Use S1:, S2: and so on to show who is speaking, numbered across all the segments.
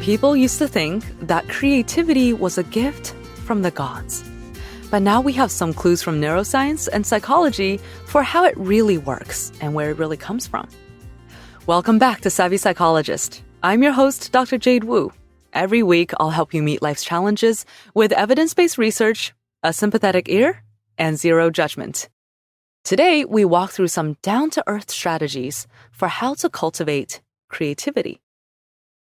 S1: People used to think that creativity was a gift from the gods. But now we have some clues from neuroscience and psychology for how it really works and where it really comes from. Welcome back to Savvy Psychologist. I'm your host, Dr. Jade Wu. Every week, I'll help you meet life's challenges with evidence-based research, a sympathetic ear, and zero judgment. Today, we walk through some down-to-earth strategies for how to cultivate creativity.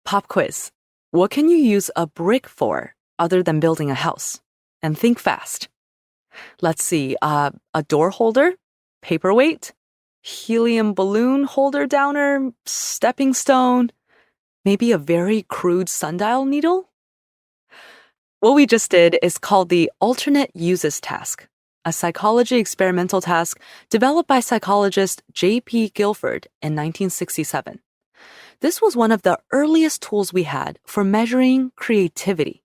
S1: Pop quiz. What can you use a brick for other than building a house? And think fast. Let's see, a door holder, paperweight, helium balloon holder downer, stepping stone, maybe a very crude sundial needle? What we just did is called the alternate uses task, a psychology experimental task developed by psychologist J.P. Guilford in 1967. This was one of the earliest tools we had for measuring creativity.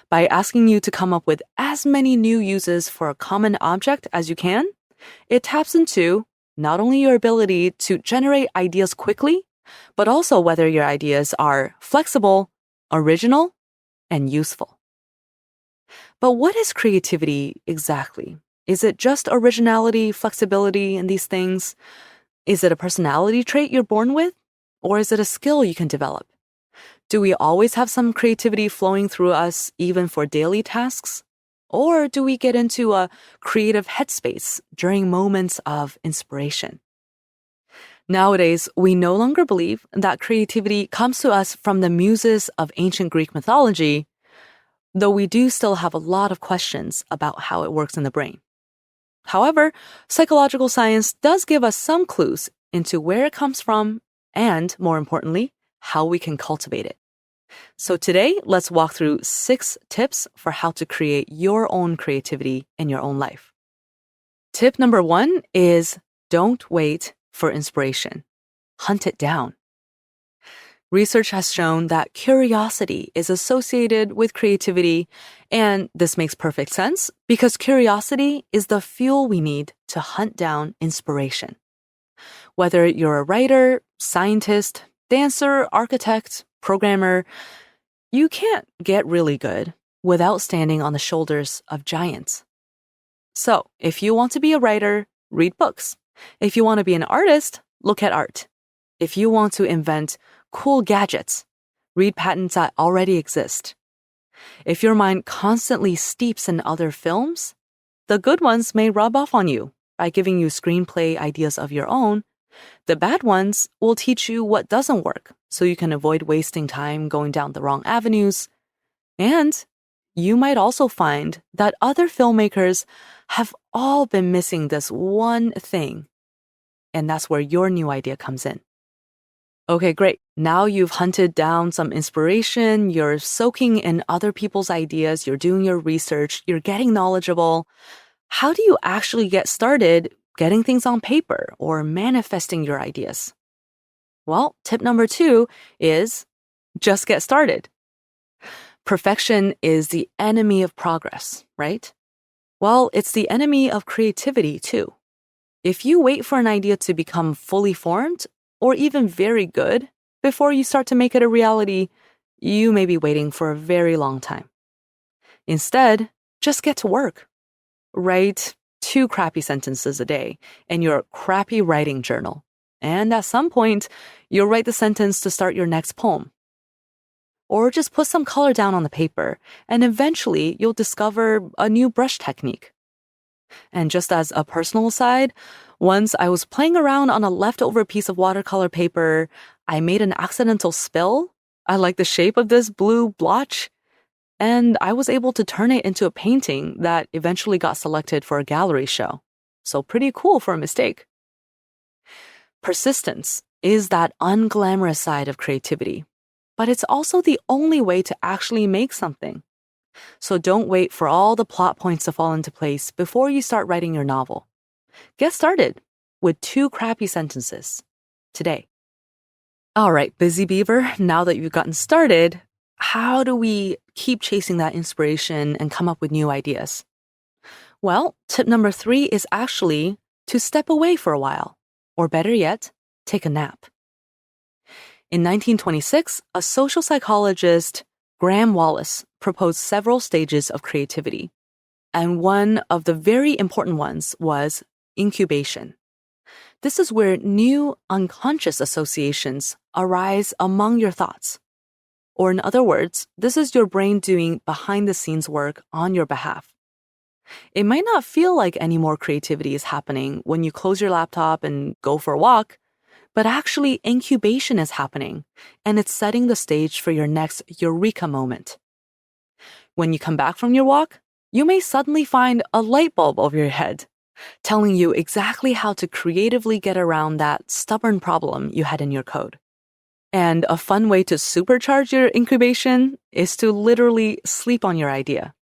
S1: By asking you to come up with as many new uses for a common object as you can, it taps into not only your ability to generate ideas quickly, but also whether your ideas are flexible, original, and useful. But what is creativity exactly? Is it just originality, flexibility, and these things? Is it a personality trait you're born with? Or is it a skill you can develop? Do we always have some creativity flowing through us even for daily tasks? Or do we get into a creative headspace during moments of inspiration? Nowadays, we no longer believe that creativity comes to us from the muses of ancient Greek mythology, though we do still have a lot of questions about how it works in the brain. However, psychological science does give us some clues into where it comes from and, more importantly, how we can cultivate it. So today, let's walk through 6 tips for how to create your own creativity in your own life. Tip number 1 is don't wait for inspiration. Hunt it down. Research has shown that curiosity is associated with creativity, and this makes perfect sense because curiosity is the fuel we need to hunt down inspiration. Whether you're a writer, scientist, dancer, architect, programmer, you can't get really good without standing on the shoulders of giants. So, if you want to be a writer, read books. If you want to be an artist, look at art. If you want to invent cool gadgets, read patents that already exist. If your mind constantly steeps in other films, the good ones may rub off on you by giving you screenplay ideas of your own. The bad ones will teach you what doesn't work so you can avoid wasting time going down the wrong avenues. And you might also find that other filmmakers have all been missing this one thing. And that's where your new idea comes in. Okay, great. Now you've hunted down some inspiration, you're soaking in other people's ideas, you're doing your research, you're getting knowledgeable. How do you actually get started getting things on paper or manifesting your ideas? Well, tip number 2 is just get started. Perfection is the enemy of progress, right? Well, it's the enemy of creativity too. If you wait for an idea to become fully formed or even very good before you start to make it a reality, you may be waiting for a very long time. Instead, just get to work. Write 2 crappy sentences a day in your crappy writing journal. And at some point, you'll write the sentence to start your next poem. Or just put some color down on the paper, and eventually you'll discover a new brush technique. And just as a personal aside, once I was playing around on a leftover piece of watercolor paper, I made an accidental spill. I liked the shape of this blue blotch, and I was able to turn it into a painting that eventually got selected for a gallery show. So pretty cool for a mistake. Persistence is that unglamorous side of creativity, but it's also the only way to actually make something. So don't wait for all the plot points to fall into place before you start writing your novel. Get started with 2 crappy sentences today. All right, busy beaver, now that you've gotten started, how do we keep chasing that inspiration and come up with new ideas? Well, tip number 3 is actually to step away for a while, or better yet, take a nap. In 1926, a social psychologist, Graham Wallas, proposed several stages of creativity. And one of the very important ones was incubation. This is where new unconscious associations arise among your thoughts. Or in other words, this is your brain doing behind-the-scenes work on your behalf. It might not feel like any more creativity is happening when you close your laptop and go for a walk, but actually incubation is happening, and it's setting the stage for your next eureka moment. When you come back from your walk, you may suddenly find a light bulb over your head, telling you exactly how to creatively get around that stubborn problem you had in your code. And a fun way to supercharge your incubation is to literally sleep on your idea.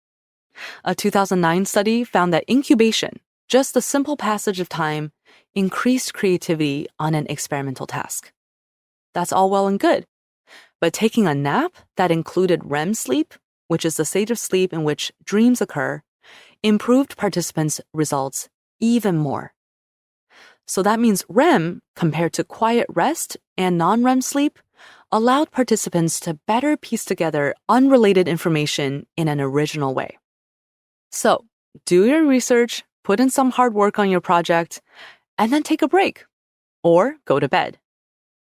S1: A 2009 study found that incubation, just a simple passage of time, increased creativity on an experimental task. That's all well and good. But taking a nap that included REM sleep, which is the stage of sleep in which dreams occur, improved participants' results even more. So that means REM, compared to quiet rest and non-REM sleep, allowed participants to better piece together unrelated information in an original way. So, do your research, put in some hard work on your project, and then take a break or go to bed.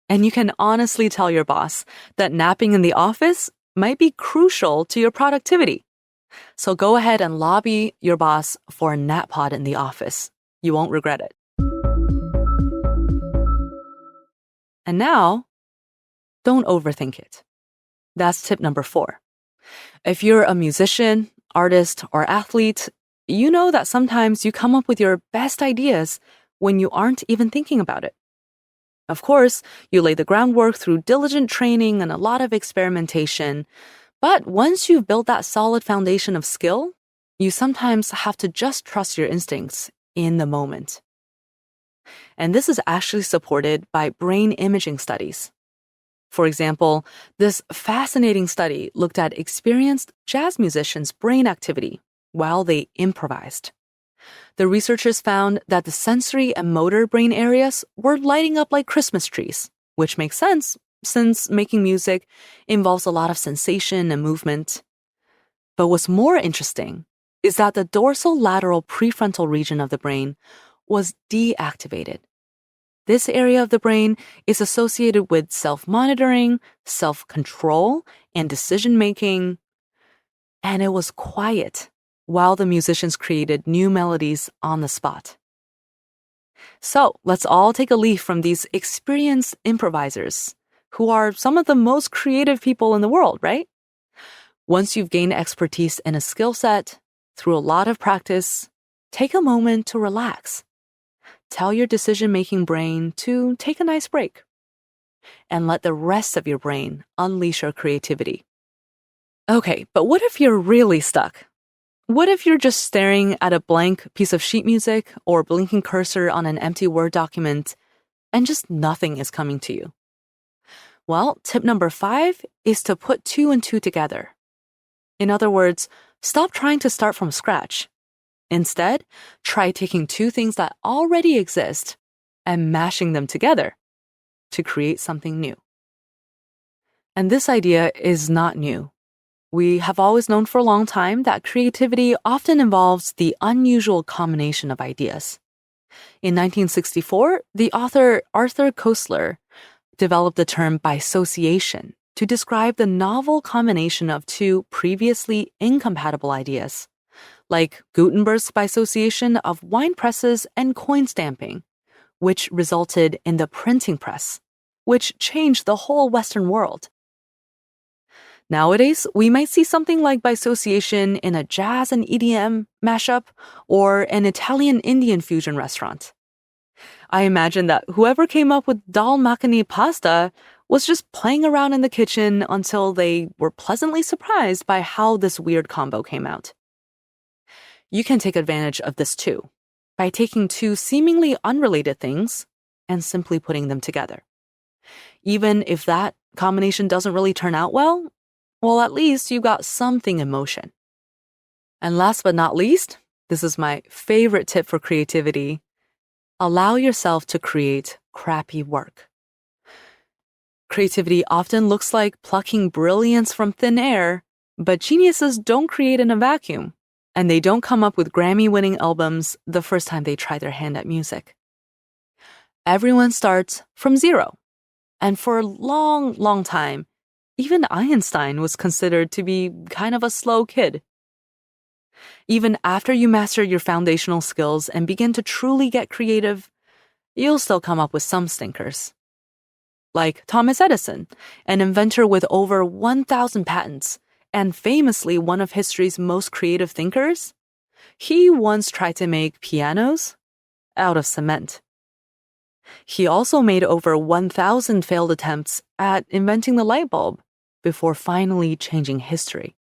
S1: And you can honestly tell your boss that napping in the office might be crucial to your productivity. So go ahead and lobby your boss for a nap pod in the office. You won't regret it. And now, don't overthink it. That's tip number 4. If you're a musician, artist, or athlete, you know that sometimes you come up with your best ideas when you aren't even thinking about it. Of course, you lay the groundwork through diligent training and a lot of experimentation, but once you've built that solid foundation of skill, you sometimes have to just trust your instincts in the moment. And this is actually supported by brain imaging studies. For example, this fascinating study looked at experienced jazz musicians' brain activity while they improvised. The researchers found that the sensory and motor brain areas were lighting up like Christmas trees, which makes sense since making music involves a lot of sensation and movement. But what's more interesting is that the dorsal lateral prefrontal region of the brain was deactivated. This area of the brain is associated with self-monitoring, self-control, and decision-making. And it was quiet while the musicians created new melodies on the spot. So let's all take a leaf from these experienced improvisers, who are some of the most creative people in the world, right? Once you've gained expertise in a skill set, through a lot of practice, take a moment to relax. Tell your decision-making brain to take a nice break. And let the rest of your brain unleash your creativity. Okay, but what if you're really stuck? What if you're just staring at a blank piece of sheet music or blinking cursor on an empty Word document and just nothing is coming to you? Well, tip number 5 is to put 2 and 2 together. In other words, stop trying to start from scratch. Instead, try taking 2 things that already exist and mashing them together to create something new. And this idea is not new. We have always known for a long time that creativity often involves the unusual combination of ideas. In 1964, the author Arthur Koestler developed the term bisociation to describe the novel combination of 2 previously incompatible ideas, like Gutenberg's bisociation of wine presses and coin stamping, which resulted in the printing press, which changed the whole Western world. Nowadays, we might see something like bisociation in a jazz and EDM mashup or an Italian-Indian fusion restaurant. I imagine that whoever came up with dal makhani pasta was just playing around in the kitchen until they were pleasantly surprised by how this weird combo came out. You can take advantage of this too, by taking 2 seemingly unrelated things and simply putting them together. Even if that combination doesn't really turn out well, at least you got something in motion. And last but not least, this is my favorite tip for creativity. Allow yourself to create crappy work. Creativity often looks like plucking brilliance from thin air, but geniuses don't create in a vacuum, and they don't come up with Grammy-winning albums the first time they try their hand at music. Everyone starts from zero, and for a long, long time, even Einstein was considered to be kind of a slow kid. Even after you master your foundational skills and begin to truly get creative, you'll still come up with some stinkers. Like Thomas Edison, an inventor with over 1,000 patents and famously one of history's most creative thinkers, he once tried to make pianos out of cement. He also made over 1,000 failed attempts at inventing the light bulb before finally changing history.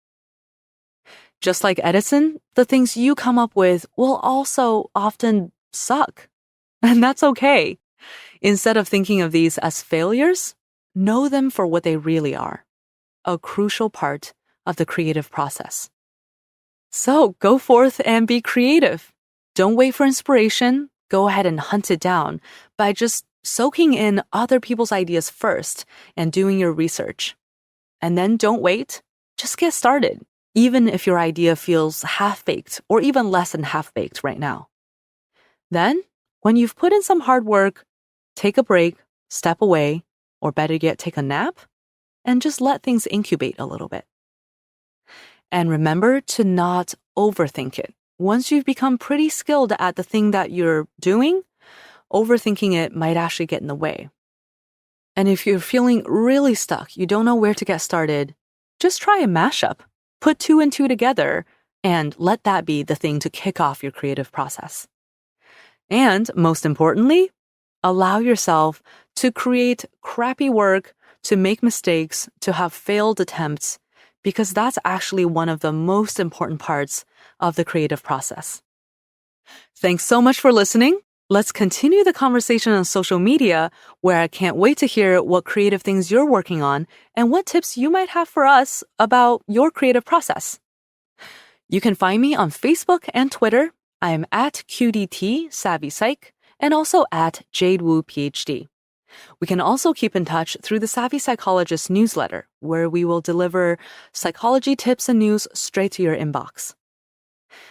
S1: Just like Edison, the things you come up with will also often suck. And that's okay. Instead of thinking of these as failures, know them for what they really are, a crucial part of the creative process. So go forth and be creative. Don't wait for inspiration. Go ahead and hunt it down by just soaking in other people's ideas first and doing your research. And then don't wait. Just get started, even if your idea feels half-baked or even less than half-baked right now. Then, when you've put in some hard work, take a break, step away, or better yet, take a nap, and just let things incubate a little bit. And remember to not overthink it. Once you've become pretty skilled at the thing that you're doing, overthinking it might actually get in the way. And if you're feeling really stuck, you don't know where to get started, just try a mashup. Put 2 and 2 together and let that be the thing to kick off your creative process. And most importantly, allow yourself to create crappy work, to make mistakes, to have failed attempts, because that's actually one of the most important parts of the creative process. Thanks so much for listening. Let's continue the conversation on social media, where I can't wait to hear what creative things you're working on and what tips you might have for us about your creative process. You can find me on Facebook and Twitter. I am at QDT Savvy Psych and also at Jade Wu PhD. We can also keep in touch through the Savvy Psychologist newsletter, where we will deliver psychology tips and news straight to your inbox.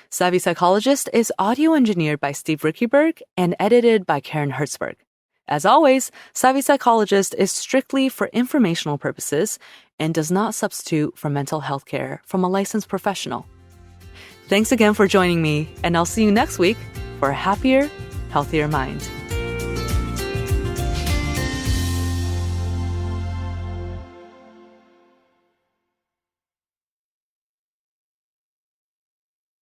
S1: Savvy Psychologist is audio engineered by Steve Rickyberg and edited by Karen Hertzberg. As always, Savvy Psychologist is strictly for informational purposes and does not substitute for mental health care from a licensed professional. Thanks again for joining me, and I'll see you next week for a happier, healthier mind.